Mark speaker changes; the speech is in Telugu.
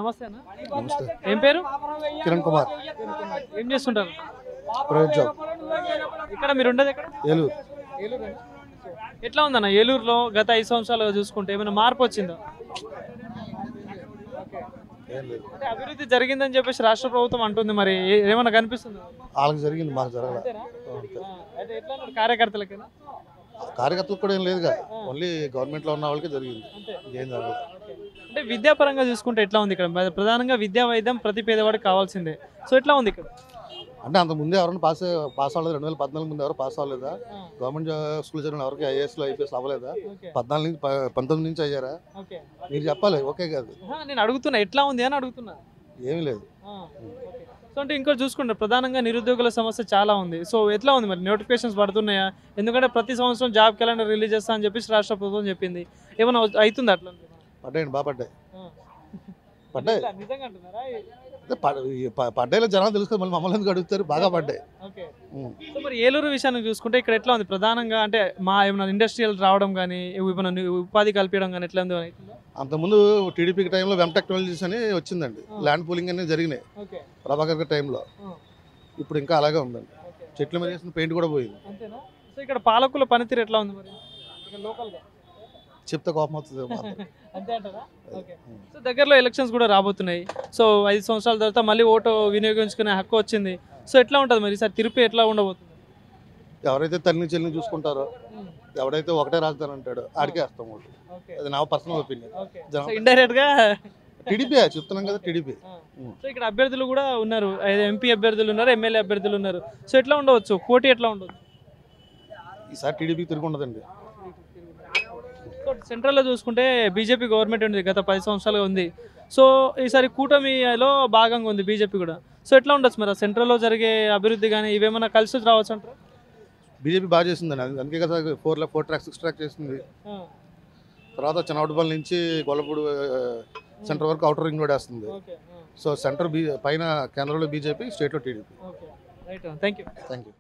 Speaker 1: నమస్తే అన్న.
Speaker 2: నమస్తే.
Speaker 1: ఏం పేరు?
Speaker 2: కిరణ్ కుమార్.
Speaker 1: ఏం చేస్తుంటారు?
Speaker 2: Private job.
Speaker 1: ఇక్కడ మీరు ఉండేది ఎక్కడ?
Speaker 2: ఏలూరు.
Speaker 1: ఏలూరు. ఎట్లా ఉందన్న ఏలూరులో గత 5 సంవత్సరాలుగా చూసుకుంటే ఏమైనా మార్పు వచ్చిందా?
Speaker 2: ఏం లేదు.
Speaker 1: అంటే అభివృద్ధి జరిగిందని చెప్పేసి రాష్ట్ర ప్రభుత్వం అంటుంది, మరి ఏమైనా కనిపిస్తుంది?
Speaker 2: వాళ్ళకి జరిగింది, మాకు జరగల.
Speaker 1: అయితే ఎట్లా అన్నారు కార్యకర్తలకేనా?
Speaker 2: కార్యకర్తలకు కూడా ఏం లేదుగా, ఓన్లీ గవర్నమెంట్లో ఉన్న వాళ్ళకి జరిగింది, ఏం జరగదు.
Speaker 1: అంటే విద్యాపరంగా చూసుకుంటే ఎట్లా ఉంది ఇక్కడ? ప్రధానంగా విద్యా వైద్యం ప్రతి పేదవాడికి కావాల్సిందే. సో ఎట్లా ఉంది ఇక్కడ?
Speaker 2: అంటే అంత ముందే ఎవరైనా పాస్ అవ్వలేదు? 2014 ముందు ఎవరు పాస్ అవ్వలేదా? గవర్నమెంట్ స్కూల్ చదివిన ఎవరికి ఐఏఎస్లో ఐపీఎస్ అవ్వలేదా? 14 నుంచి 19 నుంచి అయ్యారా? మీరు చెప్పాలి. ఓకే కాదు,
Speaker 1: నేను అడుగుతున్నా ఎట్లా ఉంది అని అడుగుతున్నా.
Speaker 2: ఏమీ లేదు.
Speaker 1: సో అంటే ఇంకోటి చూసుకుంటే ప్రధానంగా నిరుద్యోగుల సమస్య చాలా ఉంది. సో ఎట్లా ఉంది మరి? నోటిఫికేషన్స్ పడుతున్నాయా? ఎందుకంటే ప్రతి సంవత్సరం జాబ్ క్యాలెండర్ రిలీజ్ చేస్తా అని చెప్పేసి రాష్ట్ర ప్రభుత్వం చెప్పింది. ఏమైనా అవుతుంది అట్లా?
Speaker 2: పడ్డాయండి, బాగా పడ్డాయి. పడ్డాయి
Speaker 1: నిజంగా అంటున్నారా?
Speaker 2: పడ్డాయిలో జనాలు తెలుస్తుంది, మళ్ళీ మమ్మల్ని ఎందుకు అడుగుతారు? బాగా పడ్డాయి.
Speaker 1: సో మరి ఏలూరు విషయాన్ని చూసుకుంటే ఇక్కడ ఎట్లా ఉంది? ప్రధానంగా అంటే ఏమైనా ఇండస్ట్రియల్ రావడం కానీ ఏమైనా ఉపాధి కల్పించడం కానీ ఎట్లా ఉంది?
Speaker 2: అంతకుముందు టీడీపీ టైంలో వెమ్ టెక్నాలజీస్ అని వచ్చిందండి, ల్యాండ్ పూలింగ్ అనేది జరిగినాయి ప్రభాకర్ గారి టైంలో. ఇప్పుడు ఇంకా అలాగే ఉందండి, చెట్ల మీద వేసిన పెయింట్ కూడా పోయింది.
Speaker 1: సో ఇక్కడ పాలకుల పనితీరు ఎట్లా ఉంది మరి లోకల్గా?
Speaker 2: చెప్తే కోపం వస్తుంది.
Speaker 1: అంతే అంటారా? సో దగ్గరలో ఎలక్షన్స్ కూడా రాబోతున్నాయి. సో 5 సంవత్సరాల తర్వాత మళ్ళీ ఓటు వినియోగించుకునే హక్కు వచ్చింది. సో ఎట్లా ఉంటుంది మరి ఈసారి తిరుపతి ఎట్లా ఉండబోతుంది?
Speaker 2: ఎవరైతే తల్లిని చెల్లిని చూసుకుంటారో, ఎవడైతే ఒకటే రాజధాని అంటాడో ఆడికే వేస్తాం ఓటు. అది నా పర్సనల్ ఒపీనియన్.
Speaker 1: ఇండైరెక్ట్ గా
Speaker 2: టీడీపీ చెప్తున్నాం కదా, టీడీపీ.
Speaker 1: సో ఇక్కడ అభ్యర్థులు కూడా ఉన్నారు, ఎంపీ అభ్యర్థులు ఉన్నారు, ఎమ్మెల్యే అభ్యర్థులు ఉన్నారు. సో ఎట్లా ఉండవచ్చు? పోటీ ఎట్లా ఉండవచ్చు?
Speaker 2: ఈసారి టీడీపీ తిరిగి ఉండదండి.
Speaker 1: సెంట్రల్లో చూసుకుంటే బీజేపీ గవర్నమెంట్ ఉంది, గత 10 సంవత్సరాలుగా ఉంది. సో ఈసారి కూటమిలో భాగంగా ఉంది బీజేపీ కూడా. సో ఎట్లా ఉండొచ్చు మరి సెంట్రల్లో జరిగే అభివృద్ధి కానీ ఇవేమన్నా కలిసి రావచ్చు అంటారు?
Speaker 2: బీజేపీ బాగా చేసిందండి, అందుకే కదా 4 ట్రాక్ 6 ట్రాక్ చేసింది. తర్వాత చిన్నవటిపల్లి నుంచి గొల్లపూడి సెంటర్ వరకు అవుటర్ రింగ్ రోడ్ వేస్తుంది. సో సెంటర్ పైన కేంద్రంలో బీజేపీ, స్టేట్లో TDP.
Speaker 1: Thank you.
Speaker 2: Thank you.